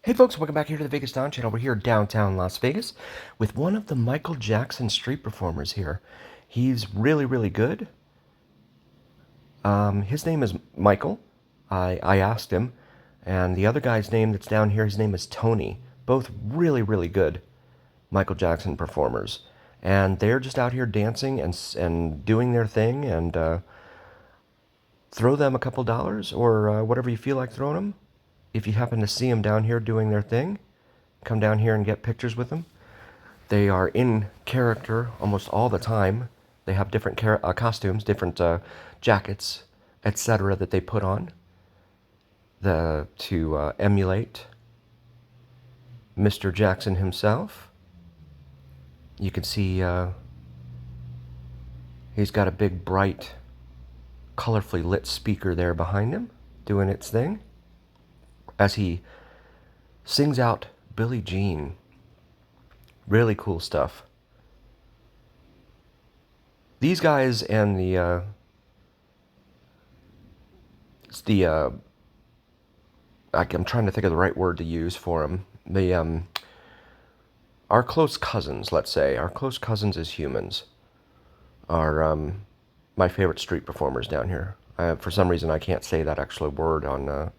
Hey folks, welcome back here to the Vegas Down channel. We're here downtown Las Vegas with one of the Michael Jackson street performers here. He's really, really good. His name is Michael. I asked him, and the other guy's name that's down here, his name is Tony. Both really, really good Michael Jackson performers. And they're just out here dancing and doing their thing, and throw them a couple dollars or whatever you feel like throwing them. If you happen to see them down here doing their thing, come down here and get pictures with them. They are in character almost all the time. They have different costumes, different jackets, etc. that they put on to emulate Mr. Jackson himself. You can see he's got a big, bright, colorfully lit speaker there behind him doing its thing as he sings out Billie Jean. Really cool stuff. These guys and I'm trying to think of the right word to use for them. Our close cousins, let's say, our close cousins as humans are my favorite street performers down here. For some reason, I can't say that actual word on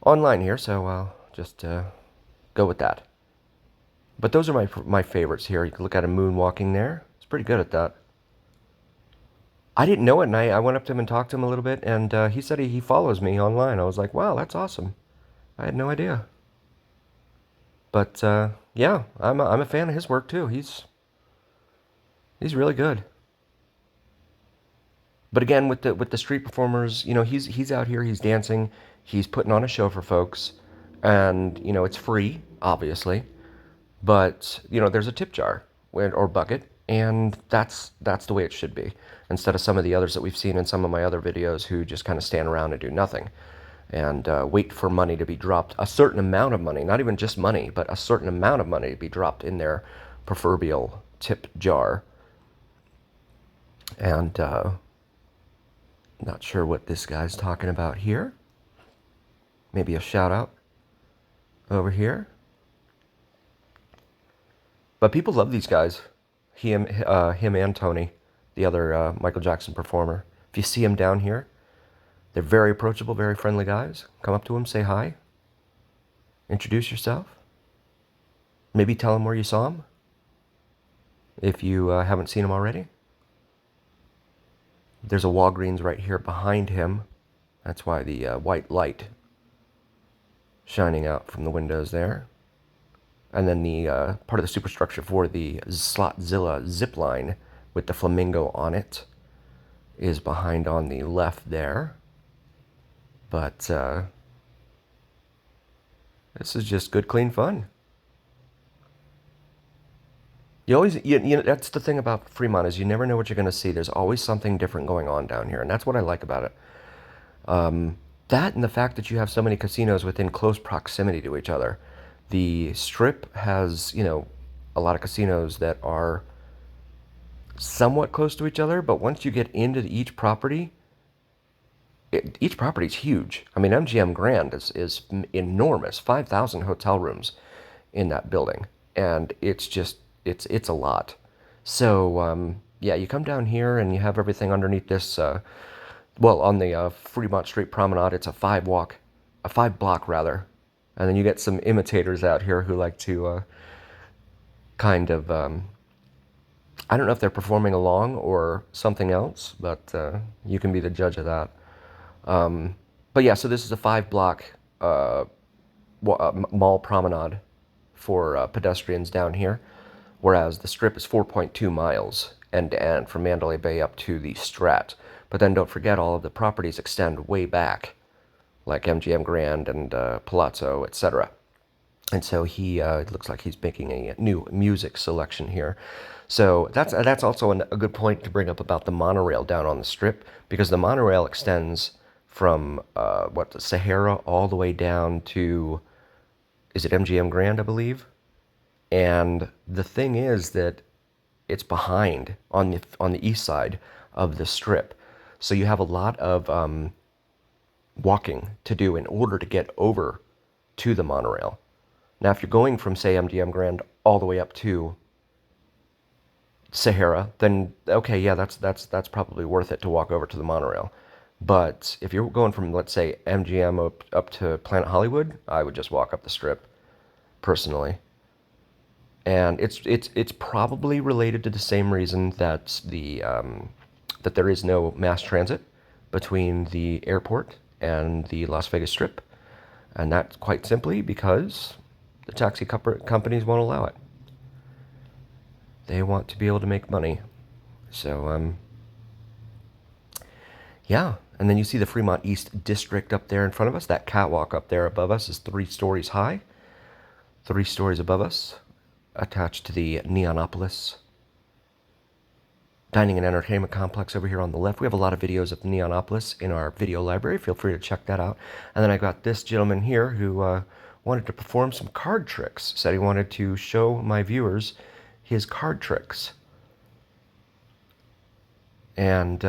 online here, so I'll just go with that. But those are my favorites here. You can look at him moonwalking there. He's pretty good at that. I didn't know it, and I went up to him and talked to him a little bit, and he said he follows me online. I was like, wow, that's awesome. I had no idea. But yeah, I'm a fan of his work too. He's really good. But again, with the street performers, you know, he's out here, he's dancing, he's putting on a show for folks, and you know, it's free, obviously. But you know, there's a tip jar or bucket, and that's the way it should be. Instead of some of the others that we've seen in some of my other videos, who just kind of stand around and do nothing, and wait for money to be dropped, a certain amount of money, not even just money, but a certain amount of money to be dropped in their proverbial tip jar. And not sure what this guy's talking about here. Maybe a shout out over here. But people love these guys. Him and Tony, the other Michael Jackson performer. If you see him down here, they're very approachable, very friendly guys. Come up to him, say hi. Introduce yourself. Maybe tell him where you saw him, if you haven't seen him already. There's a Walgreens right here behind him. That's why the white light shining out from the windows there. And then the part of the superstructure for the Slotzilla zip line with the flamingo on it is behind on the left there. But this is just good, clean fun. You always, you know, that's the thing about Fremont, is you never know what you're going to see. There's always something different going on down here, and that's what I like about it. That and the fact that you have so many casinos within close proximity to each other. The Strip has, you know, a lot of casinos that are somewhat close to each other, but once you get into each property, each property is huge. I mean, MGM Grand is enormous, 5,000 hotel rooms in that building, and it's just, it's a lot. So yeah, you come down here and you have everything underneath this. Well, on the Fremont Street Promenade, it's a five block rather, and then you get some imitators out here who like to kind of, I don't know if they're performing along or something else, but you can be the judge of that. But yeah, so this is a 5 block mall promenade for pedestrians down here, whereas the Strip is 4.2 miles end to end from Mandalay Bay up to the Strat. But then don't forget, all of the properties extend way back, like MGM Grand and Palazzo, etc. And so it looks like he's making a new music selection here. So that's also a good point to bring up about the monorail down on the Strip, because the monorail extends from the Sahara all the way down to, is it MGM Grand, I believe? And the thing is that it's behind on the east side of the Strip. So you have a lot of walking to do in order to get over to the monorail. Now, if you're going from, say, MGM Grand all the way up to Sahara, then okay, yeah, that's probably worth it to walk over to the monorail. But if you're going from, let's say, MGM up to Planet Hollywood, I would just walk up the strip, personally. And it's probably related to the same reason that that there is no mass transit between the airport and the Las Vegas Strip, and that's quite simply because the taxi companies won't allow it. They want to be able to make money. So yeah, and then you see the Fremont East District up there in front of us. That catwalk up there above us is 3 stories high, 3 stories above us, attached to the Neonopolis Dining and Entertainment Complex over here on the left. We have a lot of videos of the Neonopolis in our video library. Feel free to check that out. And then I got this gentleman here who wanted to perform some card tricks. Said he wanted to show my viewers his card tricks. And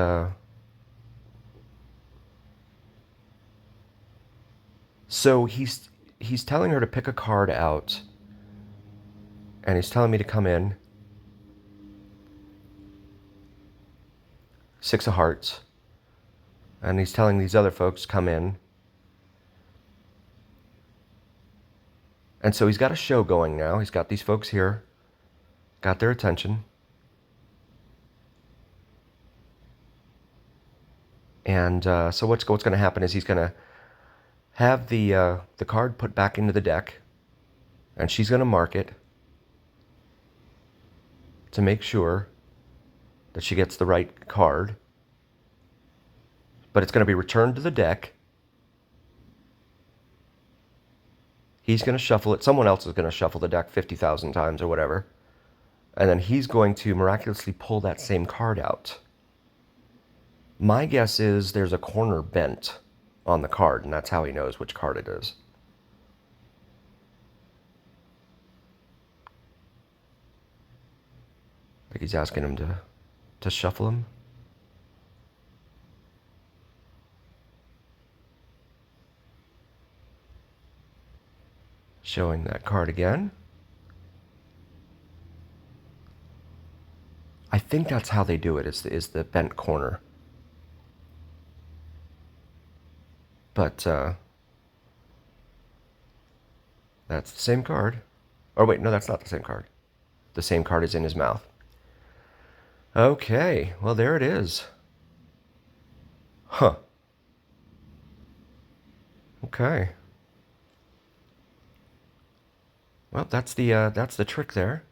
so he's telling her to pick a card out, and he's telling me to come in. 6 of Hearts. And he's telling these other folks come in. And so he's got a show going now. He's got these folks here, got their attention. And so what's going to happen is he's going to have the card put back into the deck, and she's going to mark it to make sure that she gets the right card. But it's going to be returned to the deck. He's going to shuffle it. Someone else is going to shuffle the deck 50,000 times or whatever. And then he's going to miraculously pull that same card out. My guess is there's a corner bent on the card, and that's how he knows which card it is. Like he's asking him to shuffle him. Showing that card again. I think that's how they do it, is the bent corner. But that's the same card. Or wait, no, that's not the same card. The same card is in his mouth. Okay, well, there it is. Huh. Okay. Well, that's the trick there.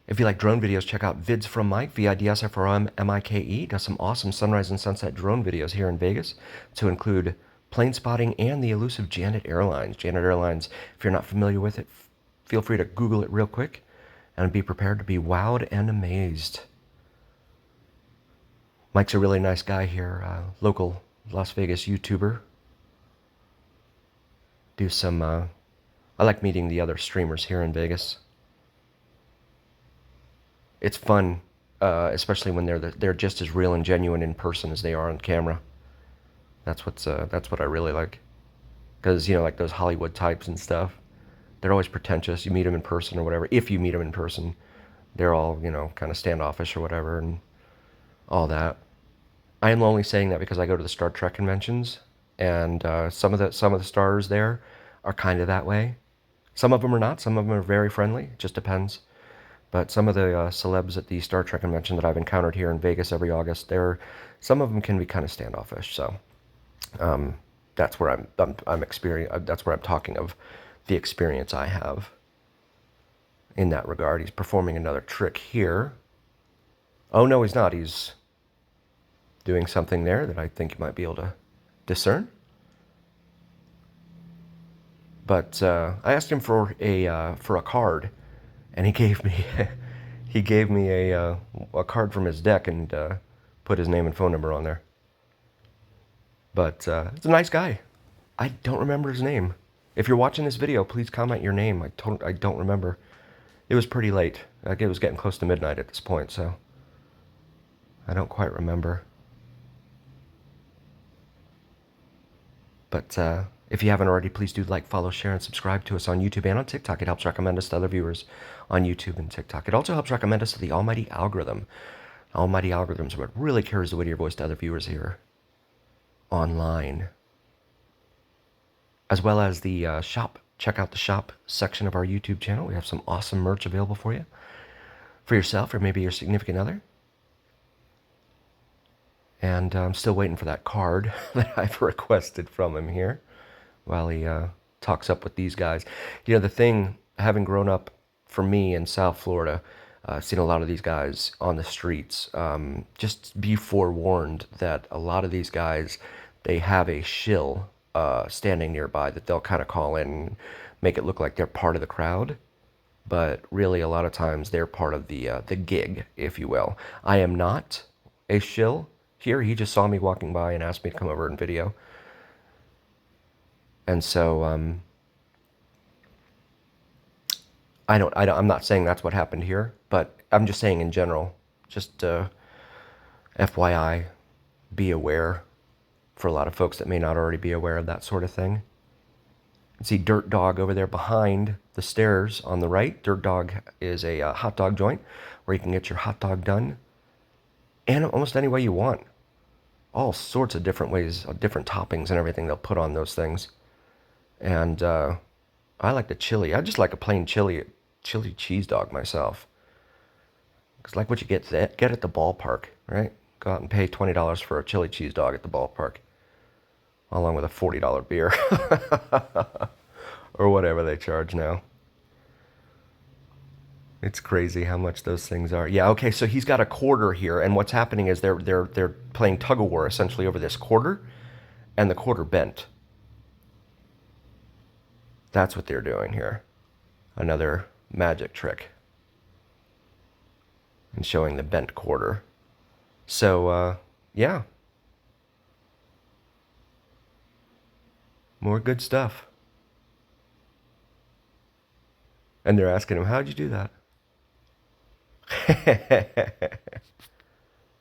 If you like drone videos, check out Vids from Mike, VIDSFROM-MIKE. Does some awesome sunrise and sunset drone videos here in Vegas, to include plane spotting and the elusive Janet Airlines. Janet Airlines, if you're not familiar with it, feel free to Google it real quick and be prepared to be wowed and amazed. Mike's a really nice guy here, local Las Vegas YouTuber. Do some, I like meeting the other streamers here in Vegas. It's fun, especially when they're just as real and genuine in person as they are on camera. That's what I really like. Because, you know, like those Hollywood types and stuff, they're always pretentious. You meet them in person or whatever. If you meet them in person, they're all, you know, kind of standoffish or whatever and all that. I am only saying that because I go to the Star Trek conventions, and some of the stars there are kind of that way. Some of them are not. Some of them are very friendly. It just depends. But some of the celebs at the Star Trek convention that I've encountered here in Vegas every August, some of them can be kind of standoffish. So that's where that's where I'm talking of the experience I have in that regard. He's performing another trick here. Oh no, he's not. He's doing something there that I think you might be able to discern. But I asked him for a card, and he gave me a card from his deck and put his name and phone number on there. But it's a nice guy. I don't remember his name. If you're watching this video, please comment your name. I don't remember. It was pretty late. It was getting close to midnight at this point, so I don't quite remember. But If you haven't already, please do like, follow, share, and subscribe to us on YouTube and on TikTok. It helps recommend us to other viewers on YouTube and TikTok. It also helps recommend us to the almighty algorithm. Almighty algorithms are what really carries the weight of your voice to other viewers here online. As well as the shop. Check out the shop section of our YouTube channel. We have some awesome merch available for you. For yourself or maybe your significant other. And I'm still waiting for that card that I've requested from him here while he talks up with these guys. You know, the thing, having grown up for me in South Florida, seen a lot of these guys on the streets. Just be forewarned that a lot of these guys, they have a shill standing nearby that they'll kind of call in and make it look like they're part of the crowd. But really, a lot of times, they're part of the gig, if you will. I am not a shill here. He just saw me walking by and asked me to come over and video. And so, I'm not saying that's what happened here, but I'm just saying in general, just FYI, be aware for a lot of folks that may not already be aware of that sort of thing. You see Dirt Dog over there behind the stairs on the right. Dirt Dog is a hot dog joint where you can get your hot dog done and almost any way you want. All sorts of different ways, different toppings and everything they'll put on those things. And I like the chili. I just like a plain chili cheese dog myself. It's like what you get at the ballpark, right? Go out and pay $20 for a chili cheese dog at the ballpark, along with a $40 beer or whatever they charge now. It's crazy how much those things are. Yeah, okay, so he's got a quarter here, and what's happening is they're playing tug of war essentially over this quarter, and the quarter bent. That's what they're doing here. Another magic trick. And showing the bent quarter. So, yeah. More good stuff. And they're asking him, how'd you do that?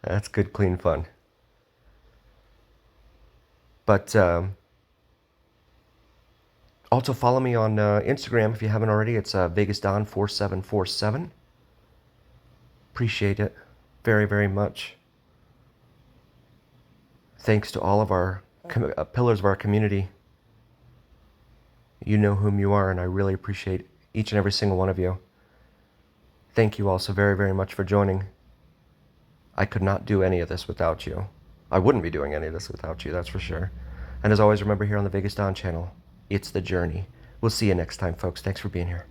That's good, clean fun. But also follow me on Instagram if you haven't already. It's VegasDon4747. Appreciate it very, very much. Thanks to all of our pillars of our community. You know whom you are, and I really appreciate each and every single one of you. Thank you all so very, very much for joining. I could not do any of this without you. I wouldn't be doing any of this without you, that's for sure. And as always, remember here on the Vegas Don channel, it's the journey. We'll see you next time, folks. Thanks for being here.